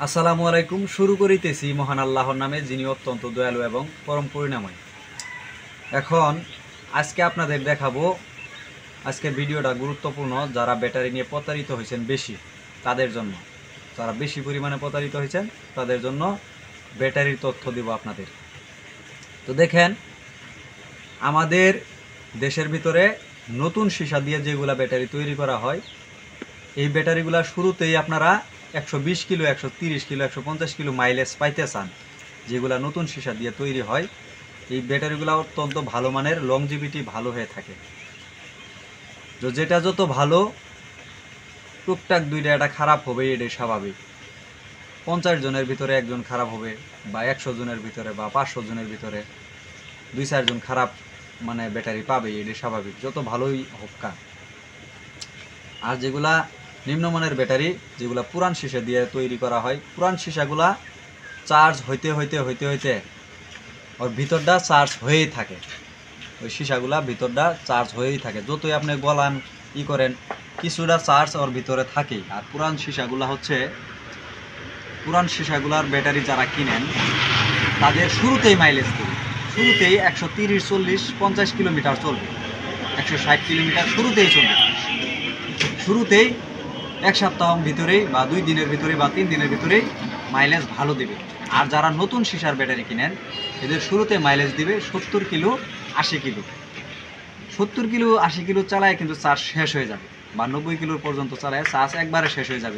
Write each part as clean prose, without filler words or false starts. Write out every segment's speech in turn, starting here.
আসসালামু আলাইকুম। শুরু করিতেছি মহান আল্লাহর নামে, যিনি অত্যন্ত দয়ালু এবং পরম করুণাময়। এখন আজকে আপনাদের দেখাবো, আজকের ভিডিওটা গুরুত্বপূর্ণ যারা ব্যাটারি নিয়ে প্রতারিত হয়েছেন বেশি তাদের জন্য, যারা বেশি পরিমাণে প্রতারিত হয়েছেন তাদের জন্য ব্যাটারির তথ্য দিব আপনাদের। তো দেখেন, আমাদের দেশের ভিতরে নতুন সীসা দিয়ে যেগুলা ব্যাটারি তৈরি করা হয়, এই ব্যাটারিগুলা শুরুতেই আপনারা 120 কিলো, 130 কিলো, 150 কিলো মাইলেজ পাইতে চান, যেগুলা নতুন সীসা দিয়ে তৈরি হয়। এই ব্যাটারিগুলো অত্যন্ত ভালো মানের, লংজিভিটি ভালো হয়ে থাকে। তো যেটা যত ভালো, টুকটাক দুইটা এটা খারাপ হবে, এটাই স্বাভাবিক। 50 জনের ভিতরে একজন খারাপ হবে, বা 100 জনের ভিতরে বা 500 জনের ভিতরে 2-4 জন খারাপ মানে ব্যাটারি পাবে, এটাই স্বাভাবিক, যত ভালোই হোক কা। আর যেগুলা নিম্নমানের ব্যাটারি, যেগুলা পুরান সীসা দিয়ে তৈরি করা হয়, পুরান সীসাগুলা চার্জ হইতে হইতে হইতে হইতে ওর ভিতরটা চার্জ হয়েই থাকে। ওই সীসাগুলা ভিতরটা চার্জ হয়েই থাকে, যতই আপনি গলান ই করেন, কিছুটা চার্জ ওর ভিতরে থাকেই। আর পুরান সীসাগুলা হচ্ছে, পুরান সীসাগুলার ব্যাটারি যারা কিনেন তাদের শুরুতেই মাইলেজ দেবে, শুরুতেই 130, 40, 50 কিলোমিটার চলবে, 160 কিলোমিটার শুরুতেই চলবে, শুরুতেই 1 সপ্তাহের ভিতরেই বা 2 দিনের ভিতরে বা 3 দিনের ভিতরেই মাইলেজ ভালো দেবে। আর যারা নতুন সীসার ব্যাটারি কিনেন, এদের শুরুতে মাইলেজ দিবে 70 কিলো, 80 কিলো। 70 কিলো 80 কিলো চালায় কিন্তু চার্জ শেষ হয়ে যাবে, বা 90 কিলোর পর্যন্ত চালায় চার্জ একবারে শেষ হয়ে যাবে,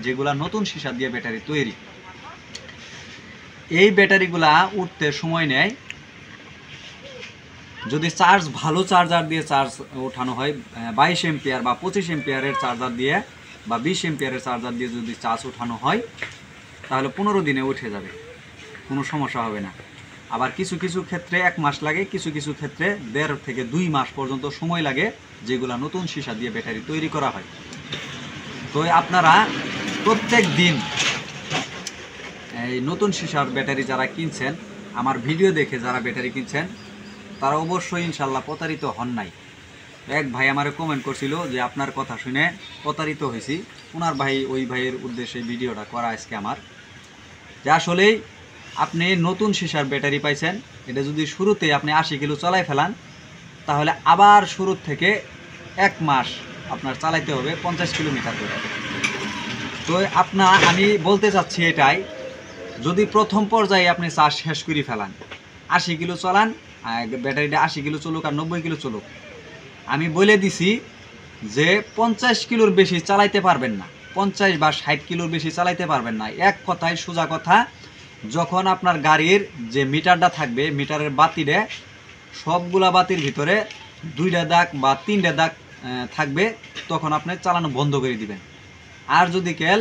যেগুলা নতুন সীসা দিয়ে ব্যাটারি তৈরি। এই ব্যাটারিগুলা উঠতে সময় নেয়। যদি চার্জ ভালো চার্জার দিয়ে চার্জ ওঠানো হয়, 22 এম্পিয়ার বা 25 এম্পিয়ারের চার্জার দিয়ে বা 20 এম্পিয়ারের চার্জার দিয়ে যদি চার্জ ওঠানো হয়, তাহলে 15 দিনে উঠে যাবে, কোনো সমস্যা হবে না। আবার কিছু কিছু ক্ষেত্রে 1 মাস লাগে, কিছু কিছু ক্ষেত্রে 1.5 থেকে 2 মাস পর্যন্ত সময় লাগে, যেগুলো নতুন সীসা দিয়ে ব্যাটারি তৈরি করা হয়। তো আপনারা প্রত্যেক দিন এই নতুন সীসার ব্যাটারি যারা কিনছেন, আমার ভিডিও দেখে যারা ব্যাটারি কিনছেন, তারা অবশ্যই ইনশাল্লাহ প্রতারিত হন নাই। এক ভাই আমারে কমেন্ট করছিল যে আপনার কথা শুনে প্রতারিত হয়েছি। ওনার ভাই, ওই ভাইয়ের উদ্দেশ্যে ভিডিওটা করা আজকে আমার, যে আসলেই আপনি নতুন সীসার ব্যাটারি পাইছেন, এটা যদি শুরুতে আপনি 80 কিলো চালাই ফেলান, তাহলে আবার শুরু থেকে 1 মাস আপনার চালাইতে হবে 50 কিলোমিটার করে। তো আমি বলতে চাচ্ছি এটাই, যদি প্রথম পর্যায়ে আপনি চার্জ শেষ করে ফেলান, 80 কিলো চালান, ব্যাটারিটা 80 কিলো চলুক আর 90 কিলো চলুক, আমি বলে দিছি যে 50 কিলোর বেশি চালাইতে পারবেন না, 50 বা 60 কিলোর বেশি চালাইতে পারবেন না। এক কথায় সোজা কথা, যখন আপনার গাড়ির যে মিটারটা থাকবে, মিটারের বাতিরে সবগুলা বাতির ভিতরে 2টা দাগ বা 3টা দাগ থাকবে, তখন আপনি চালানো বন্ধ করে দিবেন। আর যদি কেল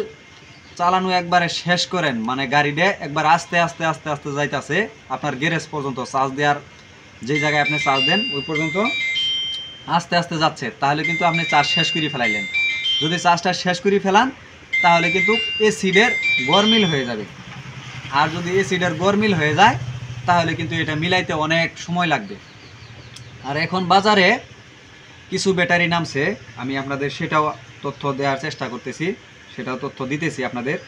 চালানো একবারে শেষ করেন, মানে গাড়িটা একবার আস্তে আস্তে আস্তে আস্তে যাইতেছে আপনার গ্যারেজ পর্যন্ত, চার্জ দেওয়ার যে জায়গায় আপনি চার্জ দেন ওই পর্যন্ত আস্তে আস্তে যাচ্ছে, তাহলে কিন্তু আপনি চার্জ শেষ করে ফেলাইলেন। যদি চার্জটা শেষ করে ফেলান, তাহলে কিন্তু এসিডের গরমিল হয়ে যাবে। আর যদি এসিডের গরমিল হয়ে যায়, তাহলে কিন্তু এটা মিলাইতে অনেক সময় লাগবে। আর এখন বাজারে কিছু ব্যাটারি নামছে, আমি আপনাদের সেটাও তথ্য দেওয়ার চেষ্টা করতেছি, সেটাও তথ্য দিতেছি আপনাদের,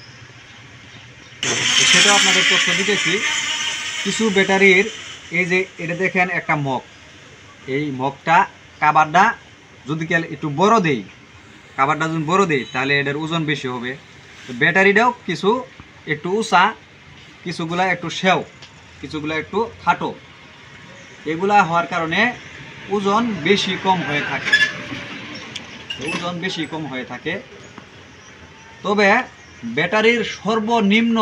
সেটাও আপনাদের তথ্য দিতেছি। কিছু ব্যাটারির, এই যে এটা দেখেন একটা মগ, এই মগটা কাভারটা যদি একটু বড় দেই, কাভারটা যদি বড় দেই, তাহলে এটার ওজন বেশি হবে। ব্যাটারিটাও কিছু একটু উঁচা, কিছুগুলা একটু সেও, কিছুগুলা একটু খাটো, এগুলা হওয়ার কারণে ওজন বেশি কম হয়ে থাকে, ওজন বেশি কম হয়ে থাকে। তবে ব্যাটারির সর্বনিম্ন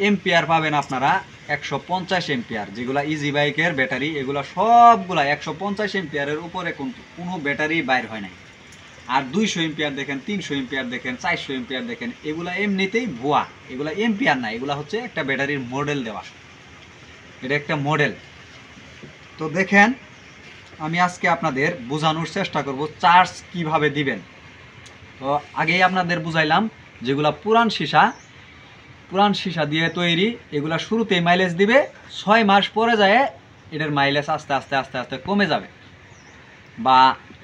এম্পিয়ার পাবেন আপনারা 150 এম্পিয়ার, যেগুলা ইজি বাইকের ব্যাটারি, এগুলা সবগুলা 150 এম্পিয়ারের উপরে কোনো ব্যাটারি বাইর হয় নাই। আর 200 এম্পিয়ার দেখেন, 300 এম্পিয়ার দেখেন, 400 এম্পিয়ার দেখেন, এগুলা এমনিতেই ভুয়া, এগুলা এম্পিয়ার না, এগুলা হচ্ছে একটা ব্যাটারির মডেল দেওয়া, এটা একটা মডেল। তো দেখেন, আমি আজকে আপনাদের বোঝানোর চেষ্টা করব চার্জ কিভাবে দিবেন। তো আগেই আপনাদের বুঝাইলাম, যেগুলা পুরান সীসা দিয়ে তৈরি, এগুলা শুরুতেই মাইলেজ দিবে, 6 মাস পরে যায় এটার মাইলেজ আস্তে আস্তে আস্তে আস্তে কমে যাবে, বা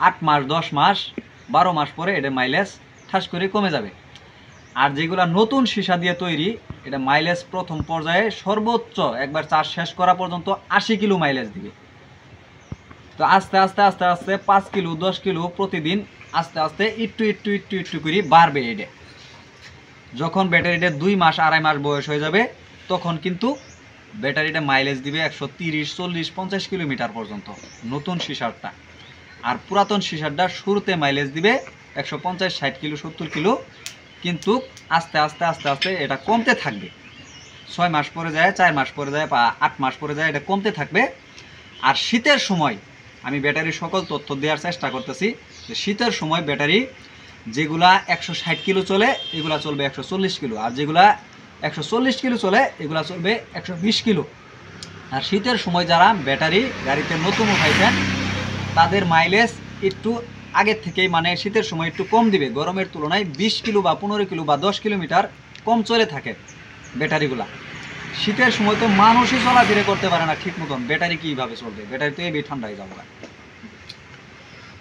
8 মাস, 10 মাস, 12 মাস পরে এটার মাইলেজ ঠাস করে কমে যাবে। আর যেগুলা নতুন সীসা দিয়ে তৈরি, এটা মাইলেজ প্রথম পর্যায়ে সর্বোচ্চ একবার চার্জ শেষ করা পর্যন্ত 80 কিলো মাইলেজ দিবে। তো আস্তে আস্তে আস্তে আস্তে 5 কিলো 10 কিলো প্রতিদিন আস্তে আস্তে একটু একটু একটু একটু করে বাড়বে। এটা যখন ব্যাটারিটা 2 মাস 2.5 মাস বয়স হয়ে যাবে তখন কিন্তু ব্যাটারিটা মাইলেজ দিবে 130 40 50 কিলোমিটার পর্যন্ত নতুন সীসারটা। আর পুরাতন সীসারটা শুরুতে মাইলেজ দিবে 150 60 কিলো 70 কিলো, কিন্তু আস্তে আস্তে আস্তে আস্তে এটা কমতে থাকবে। 6 মাস পরে যায়, 4 মাস পরে যায় বা 8 মাস পরে যায়, এটা কমতে থাকবে। আর শীতের সময় আমি ব্যাটারির সকল তথ্য দেওয়ার চেষ্টা করতেছি যে শীতের সময় ব্যাটারি যেগুলা 160 কিলো চলে এগুলা চলবে 140 কিলো, আর যেগুলা 140 কিলো চলে এগুলা চলবে 120 কিলো। আর শীতের সময় যারা ব্যাটারি গাড়িতে নতুন উঠাইছেন তাদের মাইলেজ একটু আগের থেকেই, মানে শীতের সময় একটু কম দিবে, গরমের তুলনায় 20 কিলো বা 15 কিলো বা 10 কিলোমিটার কম চলে থাকে ব্যাটারিগুলা। শীতের সময় তো মানুষই চলাফেরা করতে পারে না ঠিক মতন, ব্যাটারি কীভাবে চলবে? ব্যাটারি তো এই ঠান্ডা হয়ে যাবে।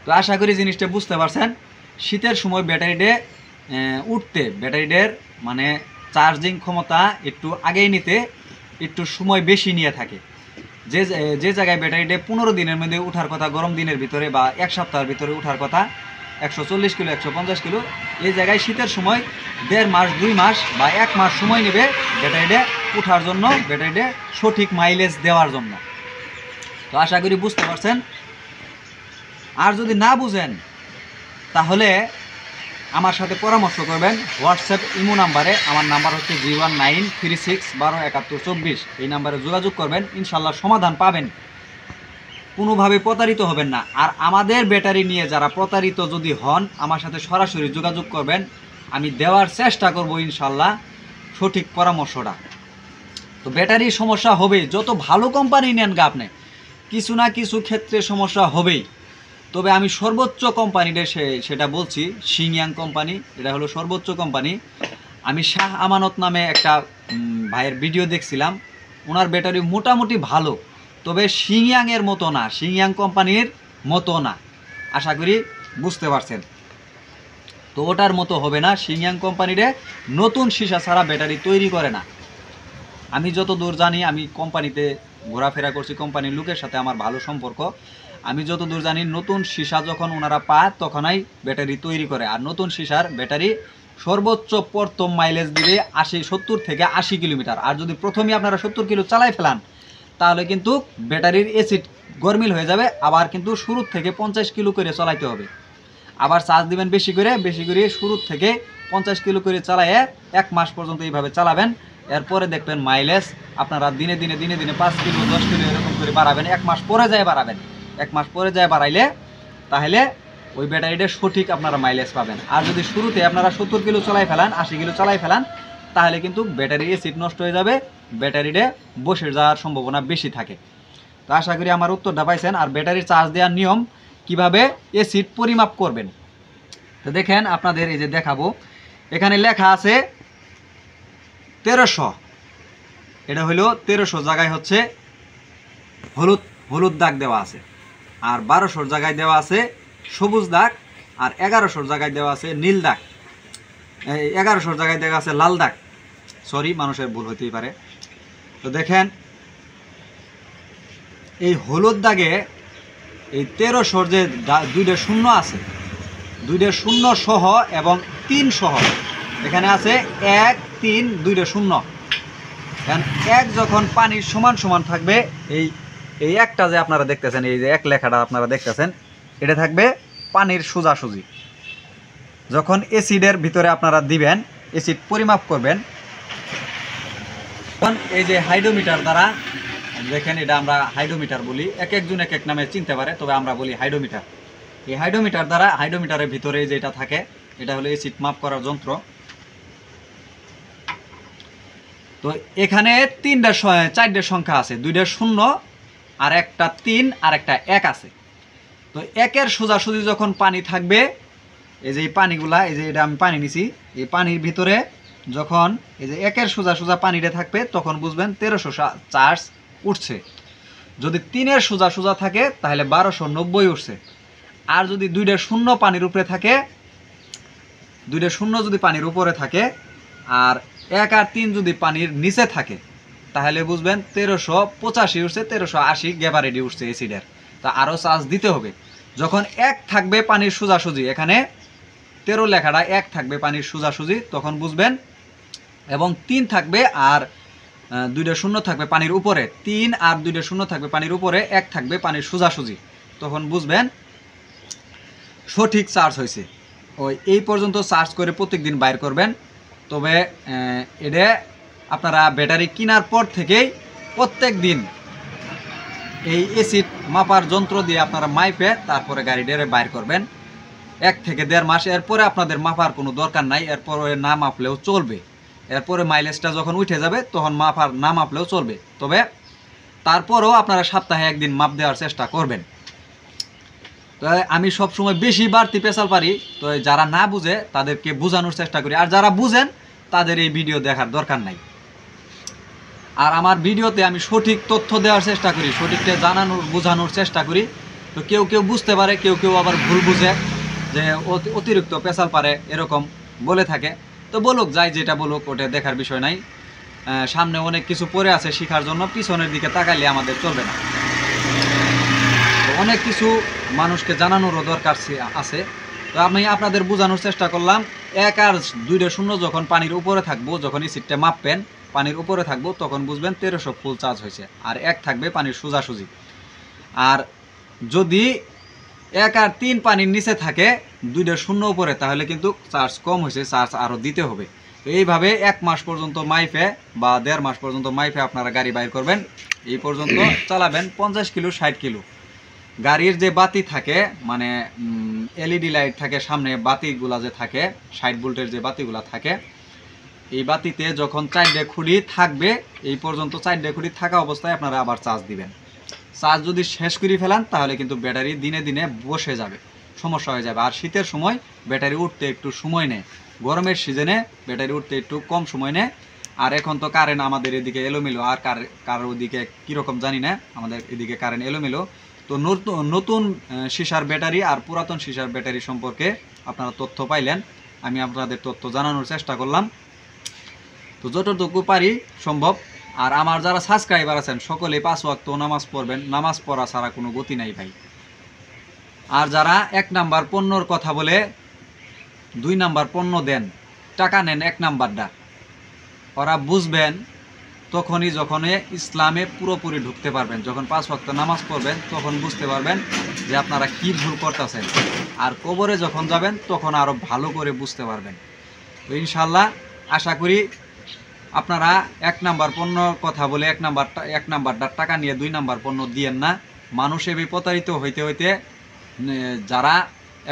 তো আশা করি জিনিসটা বুঝতে পারছেন। শীতের সময় ব্যাটারিতে উঠতে, ব্যাটারিদের মানে চার্জিং ক্ষমতা একটু আগেই নিতে একটু সময় বেশি নিয়ে থাকে। যে জায়গায় ব্যাটারিটা 15 দিনের মধ্যে উঠার কথা গরম দিনের ভিতরে বা 1 সপ্তাহের ভিতরে উঠার কথা 140 কিলো 150 কিলো, এই জায়গায় শীতের সময় 1.5 মাস 2 মাস বা 1 মাস সময় নেবে ব্যাটারিটা উঠার জন্য, ব্যাটারিটা সঠিক মাইলেজ দেওয়ার জন্য। তো আশা করি বুঝতে পারছেন। আর যদি না বুঝেন তাহলে আমার সাথে পরামর্শ করবেন হোয়াটসঅ্যাপ ইমো নাম্বারে। আমার নাম্বার হচ্ছে 01936127124। এই নাম্বারে যোগাযোগ করবেন, ইনশাল্লাহ সমাধান পাবেন, কোনোভাবে প্রতারিত হবেন না। আর আমাদের ব্যাটারি নিয়ে যারা প্রতারিত যদি হন আমার সাথে সরাসরি যোগাযোগ করবেন, আমি দেওয়ার চেষ্টা করব ইনশাল্লাহ সঠিক পরামর্শটা। তো ব্যাটারির সমস্যা হবেই, যত ভালো কোম্পানি নেন গা আপনি, কিছু না কিছু ক্ষেত্রে সমস্যা হবেই। তবে আমি সর্বোচ্চ কোম্পানিটা সেটা বলছি, সিংয়াং কোম্পানি, এটা হলো সর্বোচ্চ কোম্পানি। আমি শাহ আমানত নামে একটা ভাইয়ের ভিডিও দেখছিলাম, ওনার ব্যাটারি মোটামুটি ভালো, তবে সিংয়াংয়ের মতো না, সিংয়াং কোম্পানির মতো না। আশা করি বুঝতে পারছেন। তো ওটার মতো হবে না। সিংয়াং কোম্পানিরে নতুন সীসা ছাড়া ব্যাটারি তৈরি করে না। আমি যত দূর জানি, আমি কোম্পানিতে ঘোরাফেরা করছি, কোম্পানির লোকের সাথে আমার ভালো সম্পর্ক। আমি যত দূর জানি নতুন সীসা যখন ওনারা পায় তখনই ব্যাটারি তৈরি করে। আর নতুন সীসার ব্যাটারি সর্বোচ্চ প্রথম মাইলেজ দিবে 70 থেকে 80 কিলোমিটার। আর যদি প্রথমেই আপনারা 70 কিলো চালাই ফেলান তাহলে কিন্তু ব্যাটারির এসিড গরমিল হয়ে যাবে। আবার কিন্তু শুরু থেকে 50 কিলো করে চালাইতে হবে। আবার চার্জ দিবেন বেশি করে শুরু থেকে 50 কিলো করে চালাইয়ে 1 মাস পর্যন্ত এইভাবে চালাবেন। এরপরে দেখবেন মাইলেজ আপনারা দিনে দিনে 5 কিলো 10 কিলো এরকম করে বাড়াবেন। 1 মাস পরে যায় বাড়াবেন। 1 মাস পরে যায় বাড়াইলে তাহলে ওই ব্যাটারিটা সঠিক আপনারা মাইলেজ পাবেন। আর যদি শুরুতে আপনারা 70 কিলো চালাই ফেলান 80 কিলো চালাই ফেলান তাহলে কিন্তু ব্যাটারির এসিড নষ্ট হয়ে যাবে, ব্যাটারিটা বসে যাওয়ার সম্ভাবনা বেশি থাকে। তো আশা করি আমার উত্তরটা পাইছেন। আর ব্যাটারির চার্জ দেওয়ার নিয়ম, কিভাবে এসিড পরিমাপ করবেন, তো দেখেন আপনাদের এই যে দেখাবো, এখানে লেখা আছে 1300, এটা হলো 1300 জায়গায় হচ্ছে হলুদ দাগ দেওয়া আছে, আর 1200 জায়গায় দেওয়া আছে সবুজ দাগ, আর 1100 জায়গায় দেওয়া আছে নীল দাগ, 1100 জায়গায় দেওয়া আছে লাল দাগ। সরি, মানুষের ভুল হতেই পারে। তো দেখেন এই হলুদ দাগে এই 1300 যে 2টা শূন্য আছে, 2টা শূন্য সহ এবং 3 সহ, এখানে আছে 1 3 2টা শূন্য। কারণ 1 যখন পানির সমান সমান থাকবে, এই একটা যে আপনারা দেখতেছেন, এই যে 1 লেখাটা আপনারা দেখতেছেন, এটা থাকবে পানির সোজাসুজি। যখন এসিডের ভিতরে আপনারা দিবেন, এসিড পরিমাপ করবেন, তখন এই যে হাইড্রোমিটার দ্বারা দেখেন, এটা আমরা হাইড্রোমিটার বলি, এক একজন এক এক নামে চিনতে পারে, তবে আমরা বলি হাইড্রোমিটার। এই হাইড্রোমিটার দ্বারা, হাইড্রোমিটারের ভিতরে যেটা থাকে এটা হলো এসিড মাপ করার যন্ত্র। তো এখানে 4টা সংখ্যা আছে, 2টা শূন্য আর একটা 3 আর একটা 1 আছে। তো 1-এর সোজাসুজি যখন পানি থাকবে, এই যে এই পানিগুলা, এই যে এটা আমি পানি নিছি, এই পানির ভিতরে যখন এই যে 1-এর সোজা পানিটা থাকবে তখন বুঝবেন 1300 চার্জ উঠছে। যদি 3-এর সোজা থাকে তাহলে 1290 উঠছে। আর যদি 2টা শূন্য পানির উপরে থাকে, 2টা শূন্য যদি পানির উপরে থাকে আর 1 আর 3 যদি পানির নিচে থাকে তাহলে বুঝবেন 1385 উঠছে, 1380 গ্যাভারেডি উঠছে অ্যাসিডের। তা আরও চার্জ দিতে হবে। যখন 1 থাকবে পানির সোজাসুজি, এখানে 13 লেখাটা 1 থাকবে পানির সোজাসুজি, তখন বুঝবেন, এবং 3 থাকবে আর 2টা শূন্য থাকবে পানির উপরে, 3 আর 2টা শূন্য থাকবে পানির উপরে, 1 থাকবে পানির সোজাসুজি, তখন বুঝবেন সঠিক চার্জ হয়েছে। ওই এই পর্যন্ত চার্জ করে প্রত্যেকদিন বাইর করবেন। তবে এটা আপনারা ব্যাটারি কেনার পর থেকেই প্রত্যেক দিন এই অ্যাসিড মাপার যন্ত্র দিয়ে আপনারা মাইপে তারপরে গাড়িটারে বাইর করবেন 1 থেকে 1.5 মাস। এরপরে আপনাদের মাপার কোনো দরকার নাই, এরপরে না মাপলেও চলবে। এরপরে মাইলেজটা যখন উঠে যাবে তখন মাপার না মাপলেও চলবে। তবে তারপরেও আপনারা সপ্তাহে 1 দিন মাপ দেওয়ার চেষ্টা করবেন। তো আমি সবসময় বেশি বাড়তি পেশাল পারি, তো যারা না বুঝে তাদেরকে বোঝানোর চেষ্টা করি, আর যারা বুঝেন তাদের এই ভিডিও দেখার দরকার নাই। আর আমার ভিডিওতে আমি সঠিক তথ্য দেওয়ার চেষ্টা করি, সঠিকটা জানানোর বোঝানোর চেষ্টা করি। তো কেউ কেউ বুঝতে পারে, কেউ কেউ আবার ভুল বুঝে, যে অতিরিক্ত পেশাল পারে এরকম বলে থাকে। তো বলুক, যাই যেটা বলুক, ওটা দেখার বিষয় নাই। সামনে অনেক কিছু পড়ে আছে শেখার জন্য, পিছনের দিকে তাকাইলে আমাদের চলবে না। অনেক কিছু মানুষকে জানানোরও দরকার আছে। তো আমি আপনাদের বোঝানোর চেষ্টা করলাম। 1 আর 2টা শূন্য যখন পানির উপরে থাকবো, যখন অ্যাসিডটা মাপবেন পানির উপরে থাকবো, তখন বুঝবেন 1300 ফুল চার্জ হয়েছে। আর 1 থাকবে পানির সোজাসুজি। আর যদি 1 আর 3 পানির নিচে থাকে, 2টা শূন্য উপরে, তাহলে কিন্তু চার্জ কম হয়েছে, চার্জ আরও দিতে হবে। তো এইভাবে 1 মাস পর্যন্ত মাইফে বা 1.5 মাস পর্যন্ত মাইফে আপনারা গাড়ি বাইর করবেন। এই পর্যন্ত চালাবেন 50 কিলো 60 কিলো। গাড়ির যে বাতি থাকে, মানে এলইডি লাইট থাকে সামনে, বাতিগুলা যে থাকে 60 ভোল্টের যে বাতিগুলা থাকে, এই বাতিতে যখন 4টে খুঁটি থাকবে, এই পর্যন্ত 4টে খুঁটি থাকা অবস্থায় আপনারা আবার চার্জ দিবেন। চার্জ যদি শেষ করে ফেলান তাহলে কিন্তু ব্যাটারি দিনে দিনে বসে যাবে, সমস্যা হয়ে যাবে। আর শীতের সময় ব্যাটারি উঠতে একটু সময় নেয়, গরমের সিজনে ব্যাটারি উঠতে একটু কম সময় নেয়। আর এখন তো কারেন্ট আমাদের এদিকে এলোমেলো, আর কারোর ওদিকে কীরকম জানি না, আমাদের এদিকে কারেন্ট এলোমেলো। তো নতুন সিসার ব্যাটারি আর পুরাতন সিসার ব্যাটারি সম্পর্কে আপনারা তথ্য পাইলেন, আমি আপনাদের তথ্য জানানোর চেষ্টা করলাম। তো যতটুকু পারি সম্ভব। আর আমার যারা সাবস্ক্রাইবার আছেন সকলেই 5 ওয়াক্ত নামাজ পড়বেন, নামাজ পড়া ছাড়া কোনো গতি নাই ভাই। আর যারা 1 নাম্বার পণ্যর কথা বলে 2 নাম্বার পণ্য দেন, টাকা নেন 1 নাম্বারটা, ওরা বুঝবেন তখনই যখন ইসলামে পুরোপুরি ঢুকতে পারবেন, যখন 5 ওয়াক্ত নামাজ পড়বেন, তখন বুঝতে পারবেন যে আপনারা কি ভুল করতেছেন। আর কবরে যখন যাবেন তখন আরও ভালো করে বুঝতে পারবেন। তো ইনশাল্লাহ আশা করি আপনারা 1 নাম্বার পণ্য কথা বলে 1 নাম্বারটা টাকা নিয়ে 2 নাম্বার পণ্য দিয়েন না। মানুষ এভাবে প্রতারিত হইতে হইতে যারা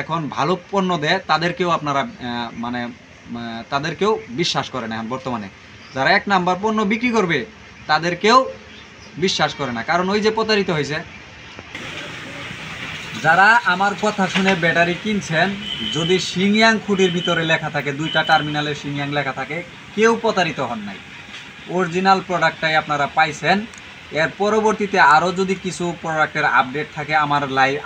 এখন ভালো পণ্য দেয় তাদেরকেও আপনারা তাদেরকেও বিশ্বাস করে না। এখন বর্তমানে যারা 1 নাম্বার পণ্য বিক্রি করবে তাদেরকেও বিশ্বাস করে না, কারণ ওই যে প্রতারিত হয়েছে। যারা আমার কথা শুনে ব্যাটারি কিনছেন, যদি সিংয়াং খুঁটির ভিতরে লেখা থাকে, 2টা টার্মিনালে সিংয়াং লেখা থাকে, কেউ প্রতারিত হন নাই, অরিজিনাল প্রোডাক্টটাই আপনারা পাইছেন। এর পরবর্তীতে আরও যদি কিছু প্রোডাক্টের আপডেট থাকে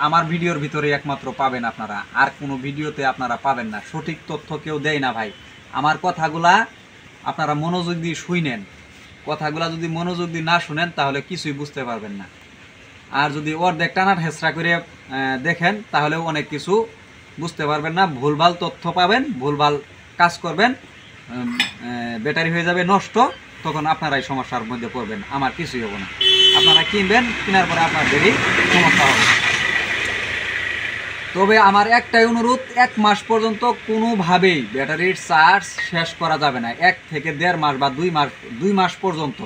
আমার ভিডিওর ভিতরে একমাত্র পাবেন আপনারা, আর কোনো ভিডিওতে আপনারা পাবেন না। সঠিক তথ্য কেউ দেয় না ভাই। আমার কথাগুলা আপনারা মনোযোগ দিয়ে শুনেন, কথাগুলা যদি মনোযোগ দিয়ে না শুনেন তাহলে কিছুই বুঝতে পারবেন না। আর যদি অর্ধেক টানা হেঁচড়া করে দেখেন তাহলেও অনেক কিছু বুঝতে পারবেন না, ভুলভাল তথ্য পাবেন, ভুলভাল কাজ করবেন, ব্যাটারি হয়ে যাবে নষ্ট, তখন আপনারাই সমস্যার মধ্যে পড়বেন, আমার কিছুই হবে না। আপনারা কিনবেন, কেনার পরে আপনাদেরই সমস্যা হবে। তবে আমার একটাই অনুরোধ, 1 মাস পর্যন্ত কোনোভাবেই ব্যাটারির চার্জ শেষ করা যাবে না। 1 থেকে 1.5 মাস বা 2 মাস পর্যন্ত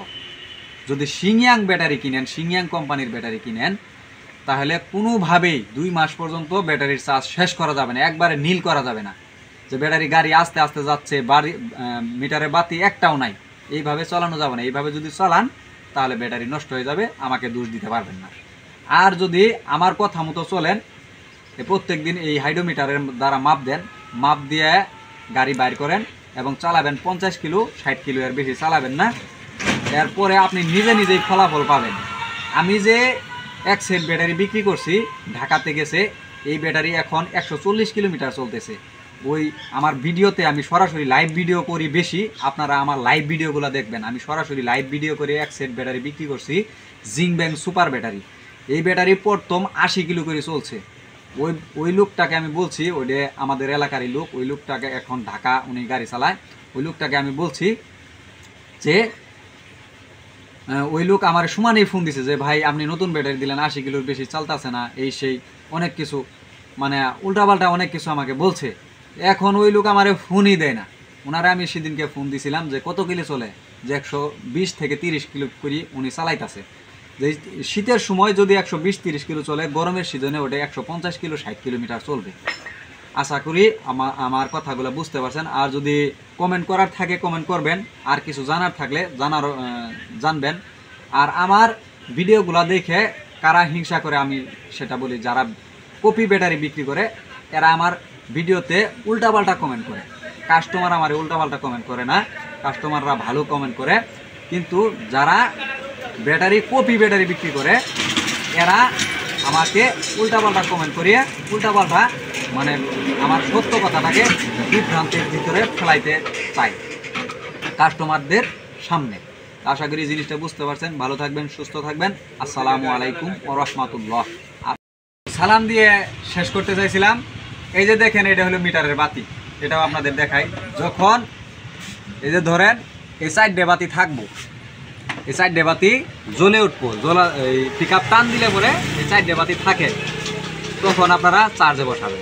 যদি সিংয়াং ব্যাটারি কিনেন, সিংয়াং কোম্পানির ব্যাটারি কিনেন, তাহলে কোনোভাবেই 2 মাস পর্যন্ত ব্যাটারির চার্জ শেষ করা যাবে না, একবারে নীল করা যাবে না। যে ব্যাটারি গাড়ি আস্তে আস্তে যাচ্ছে, মিটারে বাতি একটাও নাই, এইভাবে চালানো যাবে না। এইভাবে যদি চালান তাহলে ব্যাটারি নষ্ট হয়ে যাবে, আমাকে দোষ দিতে পারবেন না। আর যদি আমার কথা মতো চলেন, প্রত্যেক দিন এই হাইড্রোমিটারের দ্বারা মাপ দেন, মাপ দিয়ে গাড়ি বাইর করেন এবং চালাবেন 50 কিলো 60 কিলো, এর বেশি চালাবেন না। এরপরে আপনি নিজে নিজেই ফলাফল পাবেন। আমি যে 1 সেট ব্যাটারি বিক্রি করছি, ঢাকাতে গেছে, এই ব্যাটারি এখন 140 কিলোমিটার চলতেছে। ওই আমার ভিডিওতে আমি সরাসরি লাইভ ভিডিও করি বেশি, আপনারা আমার লাইভ ভিডিওগুলো দেখবেন। আমি সরাসরি লাইভ ভিডিও করে এক সেট ব্যাটারি বিক্রি করছি, জিংব্যাং সুপার ব্যাটারি। এই ব্যাটারি প্রথম 80 কিলো করে চলছে। ওই লোকটাকে আমি বলছি, ওইটা আমাদের এলাকারই লোক, ওই লোকটাকে এখন ঢাকা উনি গাড়ি চালায়। ওই লোকটাকে আমি বলছি যে ওই লোক আমার সমানেই ফোন দিছে যে ভাই আপনি নতুন ব্যাটারি দিলেন, 80 কিলোর বেশি চালতেছে না, এই সেই অনেক কিছু মানে উল্টাপাল্টা অনেক কিছু আমাকে বলছে। এখন ওই লোক আমার ফোনই দেয় না। ওনারা আমি সেদিনকে ফোন দিছিলাম যে কত কিলো চলে, যে 120 থেকে 30 কিলো করে উনি চালাইতেছে। যে শীতের সময় যদি 120-30 কিলো চলে, গরমের সিজনে ওটা 150 কিলো 60 কিলোমিটার চলবে। আশা করি আমার কথাগুলো বুঝতে পারছেন। আর যদি কমেন্ট করার থাকে কমেন্ট করবেন, আর কিছু জানার থাকলে জানবেন। আর আমার ভিডিওগুলো দেখে কারা হিংসা করে আমি সেটা বলি, যারা কপি ব্যাটারি বিক্রি করে এরা আমার ভিডিওতে উল্টাপাল্টা কমেন্ট করে। কাস্টমার আমার উল্টাপাল্টা কমেন্ট করে না, কাস্টমাররা ভালো কমেন্ট করে। কিন্তু যারা ব্যাটারি কপি ব্যাটারি বিক্রি করে এরা আমাকে উল্টাপাল্টা কমেন্ট করিয়ে উল্টাপাল্টা মানে আমার সত্য কথাটাকে বিভ্রান্তির ভিতরে ফেলাইতে চাই কাস্টমারদের সামনে। আশা করি জিনিসটা বুঝতে পারছেন। ভালো থাকবেন, সুস্থ থাকবেন। আসসালামু আলাইকুম ওয়া রাহমাতুল্লাহ। সালাম দিয়ে শেষ করতে চাইছিলাম। এই যে দেখেন, এটা হলো মিটারের বাতি, এটাও আপনাদের দেখাই। যখন এই যে ধরেন এই সাইডে বাতি থাকবো, এই সাইডে বাতি জ্বলে উঠবো, এই পিক আপ টান দিলে পরে এই সাইডে বাতি থাকে, তখন আপনারা চার্জে বসাবেন।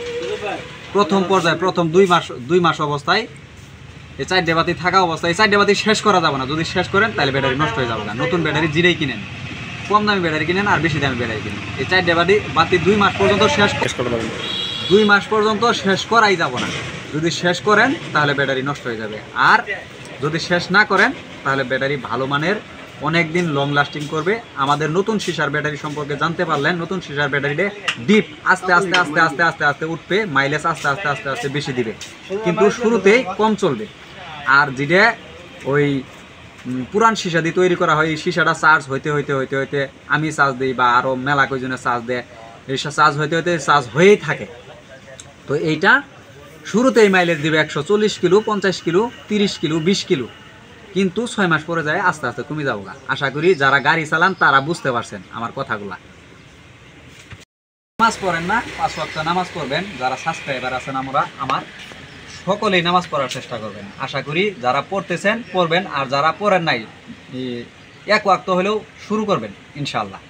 প্রথম পর্যায়ে প্রথম 2 মাস অবস্থায় এই সাইডে বাতি থাকা অবস্থায়, এই সাইডে বাতি শেষ করা যাবে না। যদি শেষ করেন তাহলে ব্যাটারি নষ্ট হয়ে যাবে না। নতুন ব্যাটারি জিরেই কিনেন, কম দামি ব্যাটারি কিনেন আর বেশি দামি ব্যাটারি কিনেন। এই সাইডে বাতি 2 মাস পর্যন্ত শেষ করতে পারবেন। 2 মাস পর্যন্ত শেষ করাই যাব না। যদি শেষ করেন তাহলে ব্যাটারি নষ্ট হয়ে যাবে। আর যদি শেষ না করেন তাহলে ব্যাটারি ভালো মানের অনেক দিন লং লাস্টিং করবে। আমাদের নতুন সিসার ব্যাটারি সম্পর্কে জানতে পারলেন। নতুন সিসার ব্যাটারিতে ডিপ আস্তে আস্তে আস্তে আস্তে আস্তে আস্তে উঠবে, মাইলেজ আস্তে আস্তে আস্তে আস্তে বেশি দিবে, কিন্তু শুরুতেই কম চলবে। আর যেটা ওই পুরান সিসা দিয়ে তৈরি করা হয়, এই সিসাটা চার্জ হইতে হইতে হইতে হইতে আমি চার্জ দিই বা আরও মেলা কয়জনে চার্জ দেয়, এই চার্জ হইতে হইতে চার্জ হয়েই থাকে। তো এইটা শুরুতেই মাইলেজ দিবে 140 কিলো, 50 কিলো, 30 কিলো, 20 কিলো, কিন্তু 6 মাস পরে যায় আস্তে আস্তে কমে যাবো। আশা করি যারা গাড়ি চালান তারা বুঝতে পারছেন আমার কথাগুলা। নামাজ পড়েন না, 5 ওয়াক্ত নামাজ পড়বেন। যারা সাবস্ক্রাইবার আছেন আমার সকলেই নামাজ পড়ার চেষ্টা করবেন। আশা করি যারা পড়তেছেন পড়বেন, আর যারা পড়েন নাই 1 ওয়াক্ত হলেও শুরু করবেন ইনশাআল্লাহ।